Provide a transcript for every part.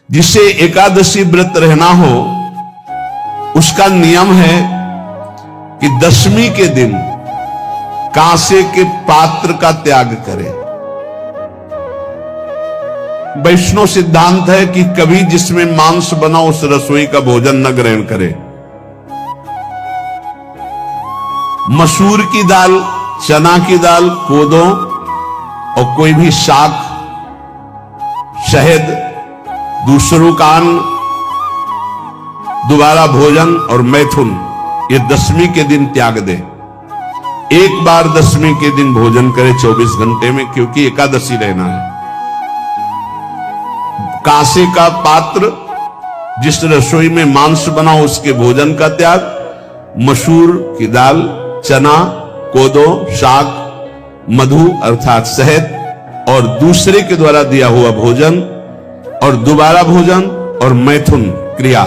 जिसे एकादशी व्रत रहना हो उसका नियम है कि दशमी के दिन कांसे के पात्र का त्याग करे। वैष्णव सिद्धांत है कि कभी जिसमें मांस बना उस रसोई का भोजन न ग्रहण करे। मसूर की दाल, चना की दाल, कोदो और कोई भी शाक, शहद, दूसरों का अन्न, दोबारा भोजन और मैथुन, ये दशमी के दिन त्याग दे। एक बार दशमी के दिन भोजन करे 24 घंटे में, क्योंकि एकादशी रहना है। कांसे का पात्र, जिस रसोई में मांस बना उसके भोजन का त्याग, मसूर की दाल, चना, कोदो, शाक, मधु अर्थात शहद और दूसरे के द्वारा दिया हुआ भोजन और दोबारा भोजन और मैथुन क्रिया,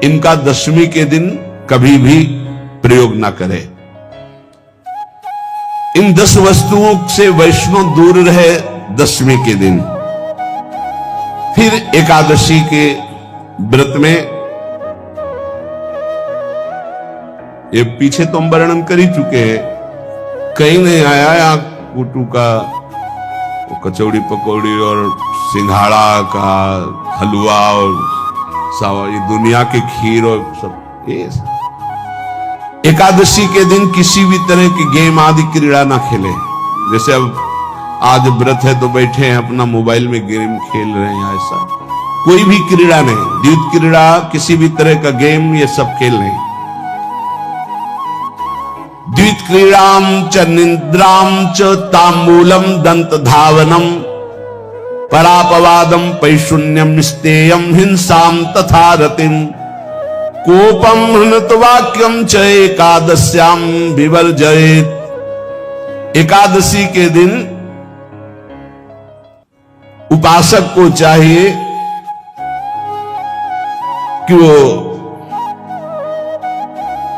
इनका दशमी के दिन कभी भी प्रयोग ना करे। इन 10 वस्तुओं से वैष्णव दूर रहे दशमी के दिन। फिर एकादशी के व्रत में, ये पीछे तो हम वर्णन कर ही चुके हैं, कहीं नहीं आया या कुटू का कचौड़ी पकौड़ी और सिंघाड़ा का हलवा और ये दुनिया के खीर और सब। एकादशी के दिन किसी भी तरह की गेम आदि क्रीड़ा ना खेले। जैसे अब आज व्रत है तो बैठे हैं अपना मोबाइल में गेम खेल रहे हैं, ऐसा कोई भी क्रीड़ा नहीं। द्वैत क्रीड़ा, किसी भी तरह का गेम, ये सब खेल नहीं। द्वैत क्रीड़ाम च निद्राम च तांबूलम दंत धावनम परापवादम पैशून्यम निस्तेयम हिंसाम तथा रतिम कोपम हृतवाक्यम च एकादश्याम विवर्जयेत्। एकादशी के दिन उपासक को चाहिए कि वो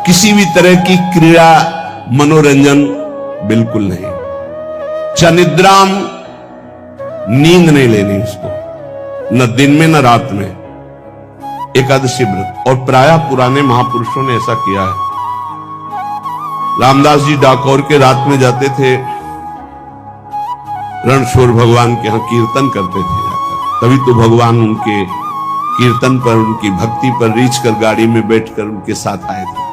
किसी भी तरह की क्रीड़ा, मनोरंजन बिल्कुल नहीं। चनिद्राम, नींद नहीं लेनी उसको, न दिन में न रात में। एकादशी व्रत, और प्रायः पुराने महापुरुषों ने ऐसा किया है। रामदास जी डाकोर के रात में जाते थे, रणछोड़ भगवान के यहां कीर्तन करते थे जाकर। तभी तो भगवान उनके कीर्तन पर, उनकी भक्ति पर रीछ कर गाड़ी में बैठकर उनके साथ आए थे।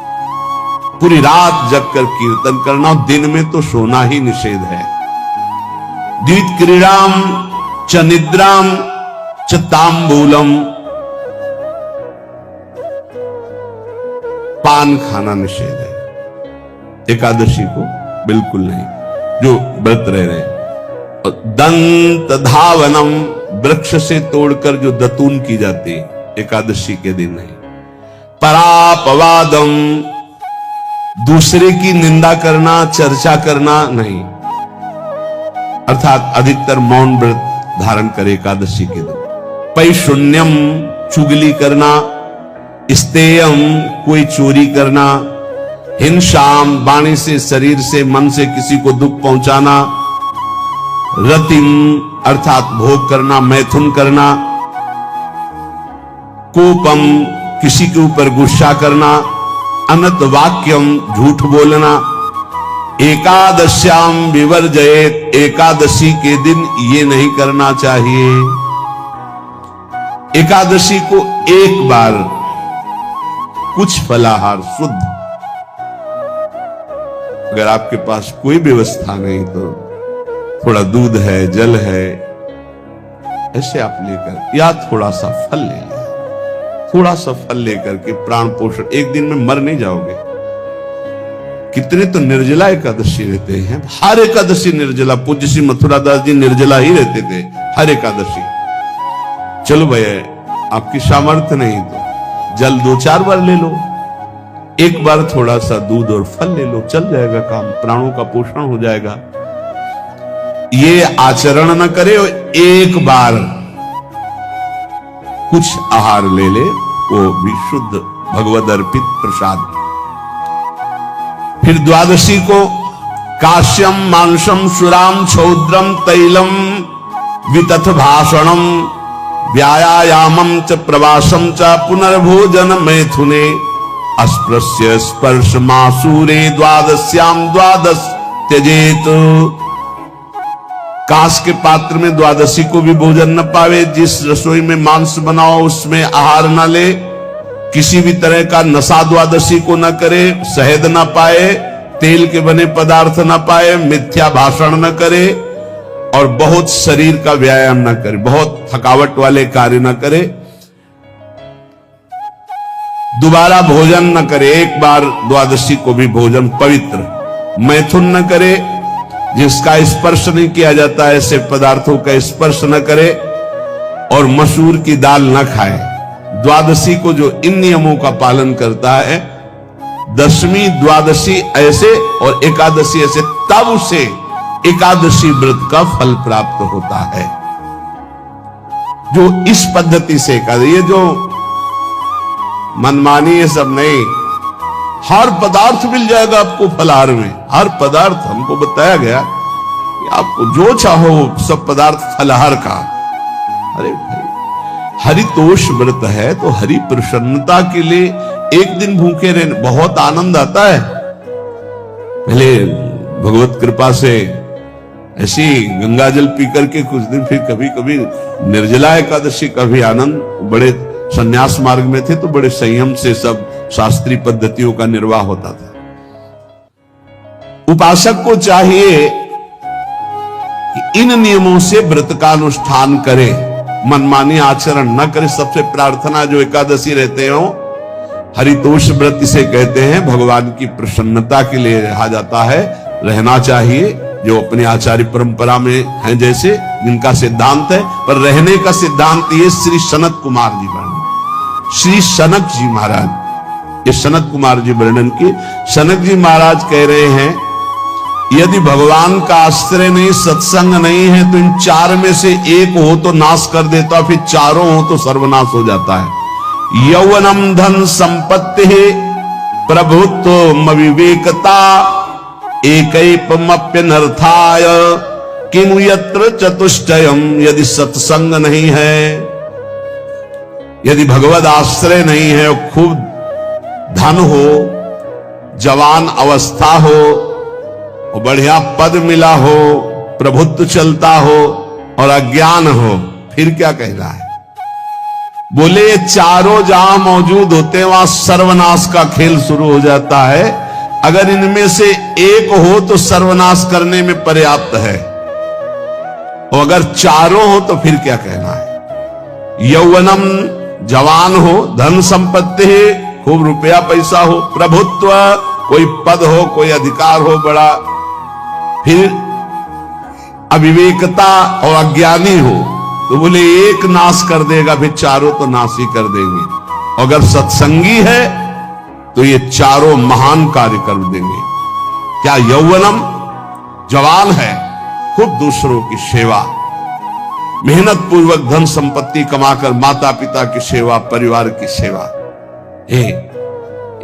पूरी रात जगकर कीर्तन करना, दिन में तो सोना ही निषेध है। द्वैत क्रीड़ाम च निद्राम च तांबूलम, पान खाना निषेध है एकादशी को, बिल्कुल नहीं, जो व्रत रह रहे हैं। और दंत धावनम, वृक्ष से तोड़कर जो दतून की जाती है, एकादशी के दिन नहीं। परापवादम, दूसरे की निंदा करना, चर्चा करना नहीं, अर्थात अधिकतर मौन व्रत धारण करे एकादशी के दिन। पैशून्यम, चुगली करना। स्तेयम, कोई चोरी करना। हिंसाम, वाणी से, शरीर से, मन से किसी को दुख पहुंचाना। रतिम, अर्थात भोग करना, मैथुन करना। कोपम, किसी के ऊपर गुस्सा करना। अनत वाक्यम, झूठ बोलना। एकादश्याम विवर्जयेत्, एकादशी के दिन ये नहीं करना चाहिए। एकादशी को एक बार कुछ फलाहार शुद्ध, अगर आपके पास कोई व्यवस्था नहीं तो थोड़ा दूध है, जल है, ऐसे आप लेकर, या थोड़ा सा फल ले लें। थोड़ा सा फल लेकर के प्राण पोषण, एक दिन में मर नहीं जाओगे। कितने तो निर्जला एकादशी रहते हैं, हर एकादशी निर्जला। पूज्य श्री मथुरा दास जी निर्जला ही रहते थे हर एकादशी। चलो भैया, आपकी सामर्थ्य नहीं तो जल 2-4 बार ले लो, एक बार थोड़ा सा दूध और फल ले लो, चल जाएगा काम, प्राणों का पोषण हो जाएगा। ये आचरण न करे, एक बार कुछ आहार ले ले, वो भी शुद्ध भगवद अर्पित प्रसाद। फिर द्वादशी को काश्यम मांसम सुराम छौद्रम तैलम वितथ भाषणम व्यायामं च प्रवासं च पुनर्भोजन मैथुने अस्पृश्य स्पर्श मासूरे द्वादश्याम द्वादश त्यजेत। कांस के पात्र में द्वादशी को भी भोजन न पावे, जिस रसोई में मांस बनाओ उसमें आहार न ले, किसी भी तरह का नशा द्वादशी को न करे, शहद न पाए, तेल के बने पदार्थ न पाए, मिथ्या भाषण न करे और बहुत शरीर का व्यायाम न करे, बहुत थकावट वाले कार्य न करे, दोबारा भोजन न करे, एक बार द्वादशी को भी भोजन पवित्र, मैथुन न करे, जिसका स्पर्श नहीं किया जाता ऐसे पदार्थों का स्पर्श न करे और मसूर की दाल न खाए। द्वादशी को जो इन नियमों का पालन करता है, दशमी द्वादशी ऐसे और एकादशी ऐसे, तब उसे एकादशी व्रत का फल प्राप्त होता है। जो इस पद्धति से ये जो मनमानी ये सब नहीं, हर पदार्थ मिल जाएगा आपको फलाहार में, हर पदार्थ हमको बताया गया कि आपको जो चाहो सब पदार्थ फलाहार का। अरे भाई, हरितोष व्रत है तो हरि प्रसन्नता के लिए एक दिन भूखे रहने बहुत आनंद आता है। पहले भगवत कृपा से ऐसी गंगा जल पी करके कुछ दिन, फिर कभी कभी निर्जला एकादशी का भी आनंद। बड़े संन्यास मार्ग में थे तो बड़े संयम से सब शास्त्रीय पद्धतियों का निर्वाह होता था। उपासक को चाहिए कि इन नियमों से व्रत का अनुष्ठान करे, मनमानी आचरण न करे। सबसे प्रार्थना जो एकादशी रहते हो, हरितोष व्रत इसे कहते हैं, भगवान की प्रसन्नता के लिए रहा जाता है, रहना चाहिए। जो अपने आचार्य परंपरा में हैं जैसे, जिनका सिद्धांत है, पर रहने का सिद्धांत ये श्री सनत कुमार जी वर्णन, श्री सनक जी महाराज, ये सनत कुमार जी वर्णन की। सनक जी महाराज कह रहे हैं, यदि भगवान का आश्रय नहीं, सत्संग नहीं है, तो इन चार में से एक हो तो नाश कर देता, फिर चारों हो तो सर्वनाश हो जाता है। यौवनम धन संपत्ति प्रभुत्व विवेकता एकैपमप्यनर्थाय किमु यत्र चतुष्टयम। यदि सत्संग नहीं है, यदि भगवद आश्रय नहीं है, खूब धन हो, जवान अवस्था हो, बढ़िया पद मिला हो, प्रभुत्व चलता हो और अज्ञान हो, फिर क्या कहना है? बोले ये चारों जहां मौजूद होते हैं वहां सर्वनाश का खेल शुरू हो जाता है। अगर इनमें से एक हो तो सर्वनाश करने में पर्याप्त है, और अगर चारों हो तो फिर क्या कहना है? यौवनम जवान हो, धन संपत्ति है, खूब रुपया पैसा हो, प्रभुत्व कोई पद हो, कोई अधिकार हो बड़ा, फिर अविवेकता और अज्ञानी हो, तो बोले एक नाश कर देगा, फिर चारों तो नाश ही कर देंगे। अगर सत्संगी है तो ये चारों महान कार्य कर देंगे। क्या यौवनम जवान है, खूब दूसरों की सेवा, मेहनत पूर्वक धन संपत्ति कमाकर माता पिता की सेवा, परिवार की सेवा।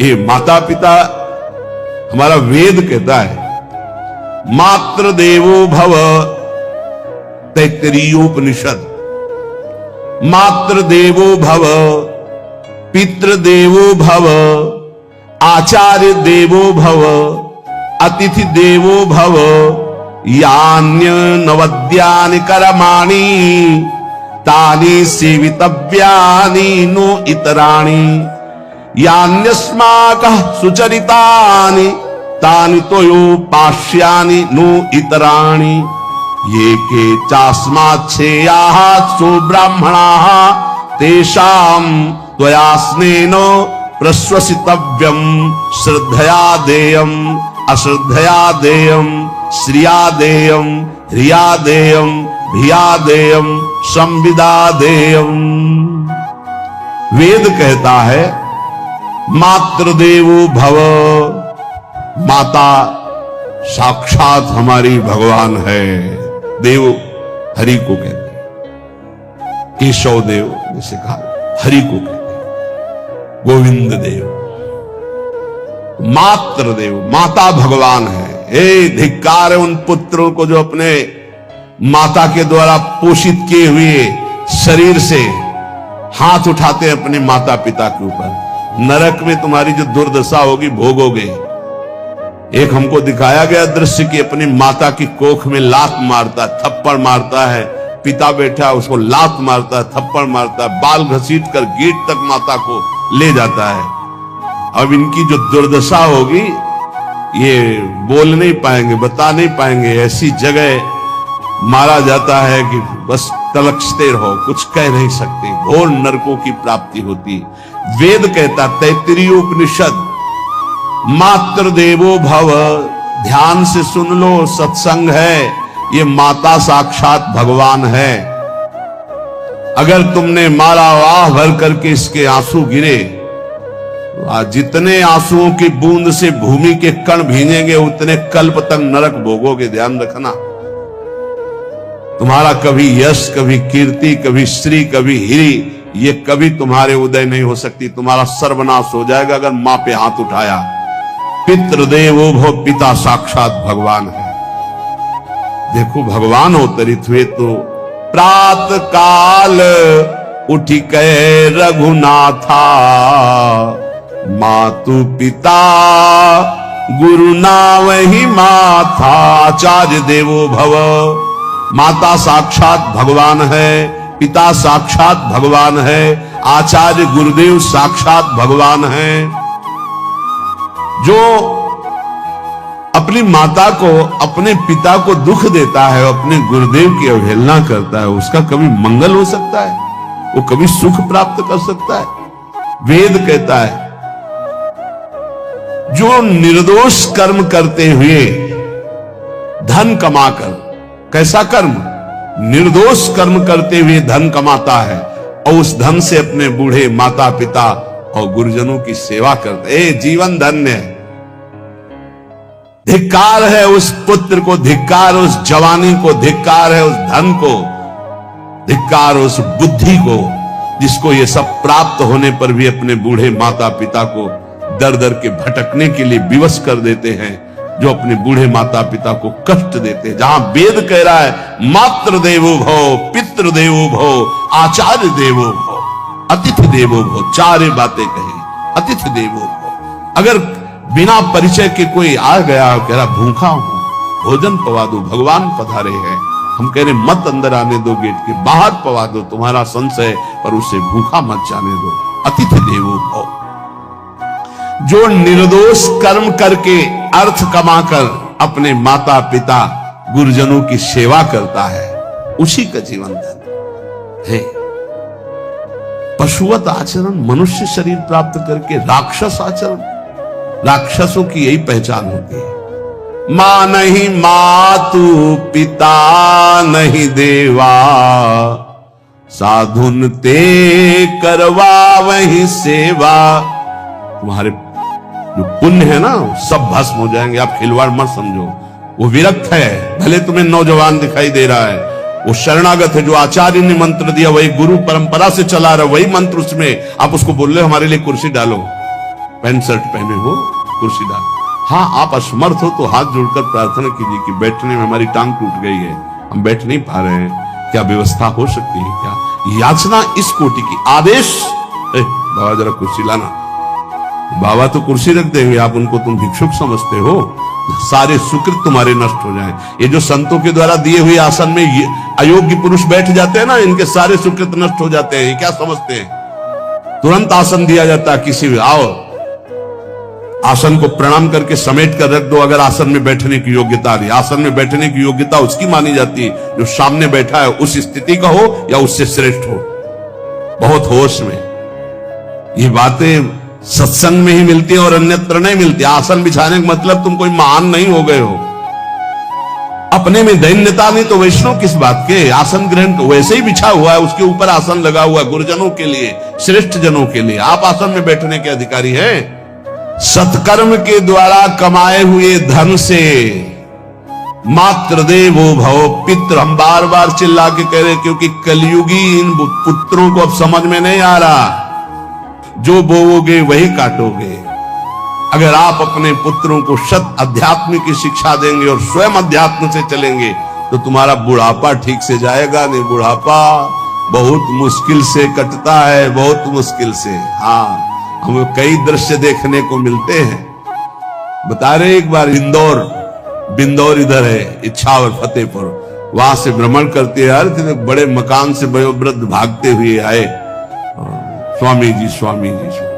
ये माता पिता, हमारा वेद कहता है मातृ देवो भव, तैत्तरीयोपनिषद, मातृ देवो भव, पितृ देवो भव, आचार्य देवो भव, अतिथि देवो भव, यान्य नवद्यानि कर्माणि तानि सेवितव्यानि नो इतराणि, यान्यस्माकः सुचरितानि तानि तोयोपास्यानि नो इतराणि, ये के चास्माच्छेयाः सुब्राह्मणाः तेषां त्वया स्नेन प्रश्वसितव्यं, श्रद्धया देयम् अश्रद्धया देयम्, श्रिया देयम् ह्रिया देयम् भिया देयम् संविदा देयम्। वेद कहता है मातृदेवो भव, माता साक्षात हमारी भगवान है। देव हरि को कहते हैं, केशव देव जैसे कहा, हरि को कहते हैं, गोविंद देव, मातृ देव, माता भगवान है। हे धिक्कार है उन पुत्रों को जो अपने माता के द्वारा पोषित किए हुए शरीर से हाथ उठाते हैं अपने माता पिता के ऊपर। नरक में तुम्हारी जो दुर्दशा होगी भोगोगे। एक हमको दिखाया गया दृश्य कि अपनी माता की कोख में लात मारता, थप्पड़ मारता है, पिता बैठा उसको लात मारता है, थप्पड़ मारता है, बाल घसीट कर गेट तक माता को ले जाता है। अब इनकी जो दुर्दशा होगी ये बोल नहीं पाएंगे, बता नहीं पाएंगे। ऐसी जगह मारा जाता है कि बस तलकते रहो, कुछ कह नहीं सकते। घोर नरकों की प्राप्ति होती। वेद कहता, तैत्तिरीय उपनिषद, मातृ देवो भव, ध्यान से सुन लो, सत्संग है, ये माता साक्षात भगवान है। अगर तुमने मारा वाह भर करके इसके आंसू गिरे, जितने आंसुओं की बूंद से भूमि के कण भींजेंगे उतने कल्प तक नरक भोगोगे। ध्यान रखना, तुम्हारा कभी यश, कभी कीर्ति, कभी श्री, कभी हिरी, ये कभी तुम्हारे उदय नहीं हो सकती। तुम्हारा सर्वनाश हो जाएगा अगर मां पे हाथ उठाया। पितृदेवो भव, पिता साक्षात भगवान है। देखो भगवान अवतरित हुए तो प्रात काल उठी कहे रघुनाथा, मातु पिता गुरु नावहि माथा। आचार्य देवो भव, माता साक्षात भगवान है, पिता साक्षात भगवान है, आचार्य गुरुदेव साक्षात भगवान है। जो अपनी माता को, अपने पिता को दुख देता है, अपने गुरुदेव की अवहेलना करता है, उसका कभी मंगल हो सकता है? वो कभी सुख प्राप्त कर सकता है? वेद कहता है जो निर्दोष कर्म करते हुए धन कमाकर, कैसा कर्म? निर्दोष कर्म करते हुए धन कमाता है और उस धन से अपने बूढ़े माता पिता और गुरुजनों की सेवा करते, जीवन धन्य है। धिक्कार है उस पुत्र को, धिक्कार उस जवानी को, धिक्कार है उस धन को, धिक्कार उस बुद्धि को जिसको ये सब प्राप्त होने पर भी अपने बूढ़े माता पिता को दर दर के भटकने के लिए विवश कर देते हैं, जो अपने बूढ़े माता पिता को कष्ट देते हैं। जहां वेद कह रहा है मातृ देवो भव, पितृ देवो भव, आचार्य देवो भव, अतिथि देवो भव, चारे बातें कही। अतिथि देवो भव, अगर बिना परिचय के कोई आ गया, कह रहा भूखा हूं, भोजन पवा दो, भगवान पधारे हैं, हम कह रहे मत अंदर आने दो, गेट के बाहर पवा दो, तुम्हारा संशय, पर उसे भूखा मत जाने दो। अतिथि देवो भव, जो निर्दोष कर्म करके अर्थ कमाकर अपने माता पिता गुरुजनों की सेवा करता है, उसी का जीवन धन है। पशुवत आचरण, मनुष्य शरीर प्राप्त करके राक्षस आचरण, राक्षसों की यही पहचान होती है। मां नहीं मातु, पिता नहीं देवा, साधुन ते करवा वही सेवा। तुम्हारे जो पुण्य है ना सब भस्म हो जाएंगे। आप खिलवाड़ मत समझो, वो विरक्त है, भले तुम्हें नौजवान दिखाई दे रहा है, वो शरणागत है। जो आचार्य ने मंत्र दिया वही गुरु परंपरा से चला रहा, वही मंत्र उसमें। आप उसको बोल रहे हमारे लिए कुर्सी डालो, पैंट शर्ट पहने हो, कुर्सी डालो। हाँ, आप असमर्थ हो तो हाथ जोड़कर प्रार्थना कीजिए कि बैठने में हमारी टांग टूट गई है, हम बैठ नहीं पा रहे हैं, क्या व्यवस्था हो सकती है क्या? याचना इस कोटि की। आदेश, बाबा जरा कुर्सी लाना, बाबा तो कुर्सी रख देंगे, आप उनको तुम भिक्षुक समझते हो, सारे सुकृत तुम्हारे नष्ट हो जाएं। ये जो संतों के द्वारा दिए हुए आसन में ये अयोग्य पुरुष बैठ जाते हैं ना, इनके सारे सुकृत नष्ट हो जाते हैं। ये क्या समझते हैं? तुरंत आसन दिया जाता है, किसी भी आओ, आसन को प्रणाम करके समेट कर रख दो। अगर आसन में बैठने की योग्यता नहीं, आसन में बैठने की योग्यता उसकी मानी जाती है जो सामने बैठा है, उस स्थिति का हो या उससे श्रेष्ठ हो। बहुत होश में ये बातें सत्संग में ही मिलती है और अन्यत्र नहीं मिलती। आसन बिछाने का मतलब तुम कोई महान नहीं हो गए हो, अपने में दैन्यता नहीं तो वैष्णव किस बात के? आसन ग्रहण वैसे ही बिछा हुआ है, उसके ऊपर आसन लगा हुआ है गुरुजनों के लिए, श्रेष्ठ जनों के लिए। आप आसन में बैठने के अधिकारी हैं। सत्कर्म के द्वारा कमाए हुए धन से मातृ देवो भव, पितृ, हम बार बार चिल्ला के कह रहे क्योंकि कलयुगी इन पुत्रों को अब समझ में नहीं आ रहा। जो बोओगे वही काटोगे। अगर आप अपने पुत्रों को सत अध्यात्म की शिक्षा देंगे और स्वयं अध्यात्म से चलेंगे तो तुम्हारा बुढ़ापा ठीक से जाएगा नहीं। बुढ़ापा बहुत मुश्किल से कटता है, बहुत मुश्किल से। हाँ, हमें कई दृश्य देखने को मिलते हैं। बता रहे एक बार बिंदौर इधर है, इच्छावर फतेहपुर, वहां से भ्रमण करते यार, बड़े मकान से वयोवृद्ध भागते हुए आए, स्वामी जी स्वामी जी स्वामी।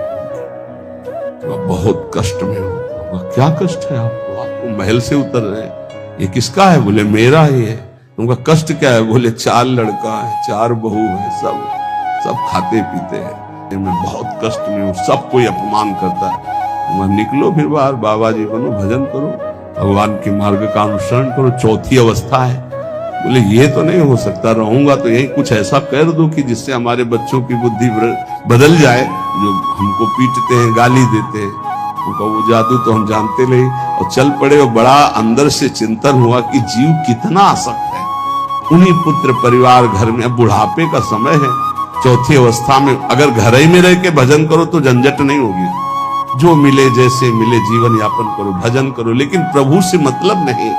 बहुत कष्ट में हो। क्या कष्ट है आपको? आपको महल से उतर रहे हैं, ये किसका है? बोले मेरा ही है। उनका कष्ट क्या है? बोले 4 लड़का है, 4 बहू है, सब खाते पीते हैं, मैं बहुत कष्ट में हूं, सब कोई अपमान करता है। वहां निकलो फिर बाहर, बाबा जी बनो, भजन करो, भगवान के मार्ग का अनुसरण करो। चौथी अवस्था है। बोले ये तो नहीं हो सकता, रहूंगा तो यही कुछ ऐसा कर दो कि जिससे हमारे बच्चों की बुद्धि बदल जाए, जो हमको पीटते हैं, गाली देते हैं। उनका वो जादू तो हम जानते नहीं। और चल पड़े, और बड़ा अंदर से चिंतन हुआ कि जीव कितना आसक्त है। उन्हीं पुत्र परिवार घर में, बुढ़ापे का समय है, चौथी अवस्था में अगर घर ही में रह के भजन करो तो झंझट नहीं होगी। जो मिले जैसे मिले जीवन यापन करो, भजन करो, लेकिन प्रभु से मतलब नहीं।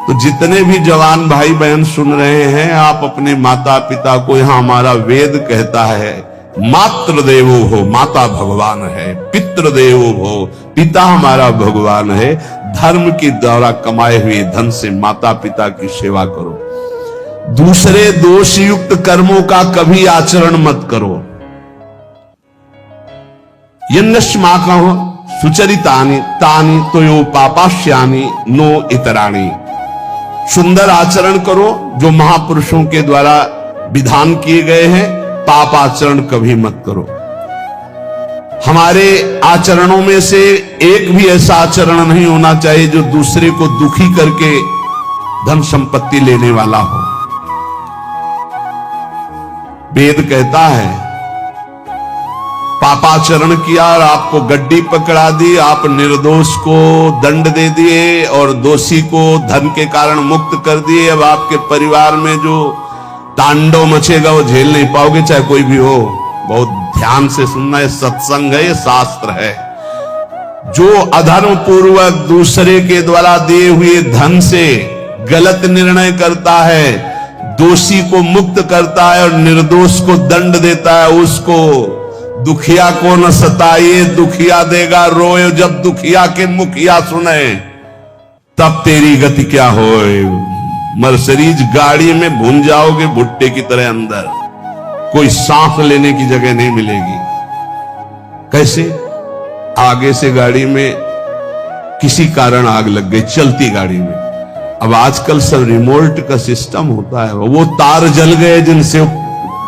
तो जितने भी जवान भाई बहन सुन रहे हैं, आप अपने माता पिता को, यहां हमारा वेद कहता है मातृ देवो हो, माता भगवान है, पितृ देवो हो, पिता हमारा भगवान है। धर्म के द्वारा कमाए हुए धन से माता पिता की सेवा करो। दूसरे दोष युक्त कर्मों का कभी आचरण मत करो। यन्नस्माकं सुचरितानि तानि तोयो पापाश्यानि नो इतराणि। सुंदर आचरण करो जो महापुरुषों के द्वारा विधान किए गए हैं, पाप आचरण कभी मत करो। हमारे आचरणों में से एक भी ऐसा आचरण नहीं होना चाहिए जो दूसरे को दुखी करके धन संपत्ति लेने वाला हो। वेद कहता है पापाचरण किया और आपको गड्डी पकड़ा दी, आप निर्दोष को दंड दे दिए और दोषी को धन के कारण मुक्त कर दिए। अब आपके परिवार में जो तांडव मचेगा वो झेल नहीं पाओगे, चाहे कोई भी हो। बहुत ध्यान से सुनना, है सत्संग है, ये शास्त्र है। जो अधर्म पूर्वक दूसरे के द्वारा दिए हुए धन से गलत निर्णय करता है, दोषी को मुक्त करता है और निर्दोष को दंड देता है, उसको दुखिया को न सताइए, दुखिया देगा रोए। जब दुखिया के मुखिया सुने तब तेरी गति क्या होए। मर्सिडीज गाड़ी में भून जाओगे भुट्टे की तरह अंदर, कोई सांस लेने की जगह नहीं मिलेगी। कैसे? आगे से गाड़ी में किसी कारण आग लग गई, चलती गाड़ी में। अब आजकल सब रिमोट का सिस्टम होता है, वो तार जल गए जिनसे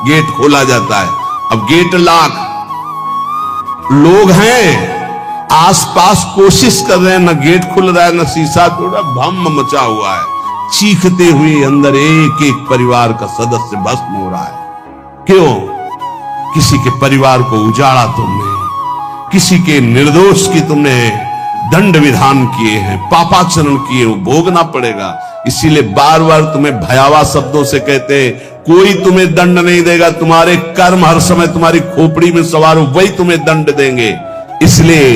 गेट खोला जाता है। अब गेट लॉक, लोग हैं आसपास कोशिश कर रहे हैं, न गेट खुल रहा है न शीशा तोड़ा, भम मचा हुआ है। चीखते हुए अंदर एक एक परिवार का सदस्य भस्म हो रहा है। क्यों? किसी के परिवार को उजाड़ा तुमने, किसी के निर्दोष की तुमने दंड विधान किए हैं, पापाचरण किए, वो भोगना पड़ेगा। इसीलिए बार बार तुम्हें भयावह शब्दों से कहते हैं, कोई तुम्हें दंड नहीं देगा, तुम्हारे कर्म हर समय तुम्हारी खोपड़ी में सवार हो, वही तुम्हें दंड देंगे। इसलिए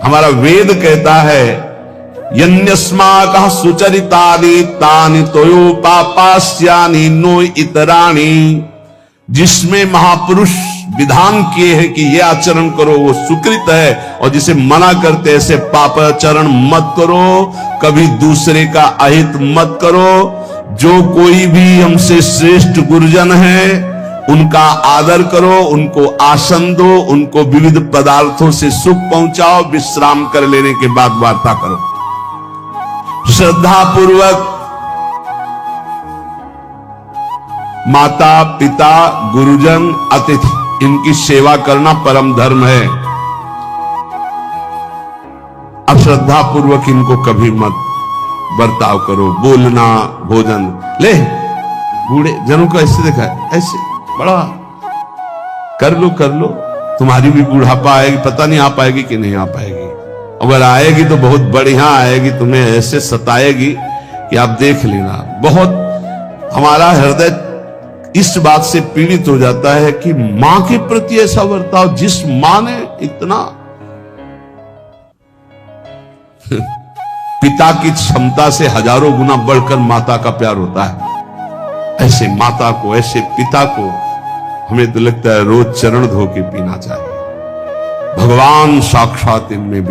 हमारा वेद कहता है यन्यस्माकः सुचरितानि तानि तोयो पापास्यानि नो इतराणि। जिसमें महापुरुष विधान किए हैं कि यह आचरण करो वो सुकृत है, और जिसे मना करते ऐसे पापाचरण मत करो, कभी दूसरे का अहित मत करो। जो कोई भी हमसे श्रेष्ठ गुरुजन है उनका आदर करो, उनको आसन दो, उनको विविध पदार्थों से सुख पहुंचाओ, विश्राम कर लेने के बाद वार्ता करो। श्रद्धा पूर्वक माता पिता गुरुजन अतिथि इनकी सेवा करना परम धर्म है। अब श्रद्धा पूर्वक इनको कभी मत बर्ताव करो। बोलना, भोजन ले, बूढ़े जनों को ऐसे देखा है, ऐसे बड़ा कर लो, तुम्हारी भी बुढ़ापा आएगी, पता नहीं आ पाएगी कि नहीं आ पाएगी। अगर आएगी तो बहुत बढ़िया आएगी, तुम्हें ऐसे सताएगी कि आप देख लेना। बहुत हमारा हृदय इस बात से पीड़ित हो जाता है कि मां के प्रति ऐसा बर्ताव, जिस मां ने इतना पिता की क्षमता से हजारों गुना बढ़कर माता का प्यार होता है। ऐसे माता को, ऐसे पिता को हमें तो लगता है रोज चरण धो के पीना चाहिए। भगवान साक्षात इनमें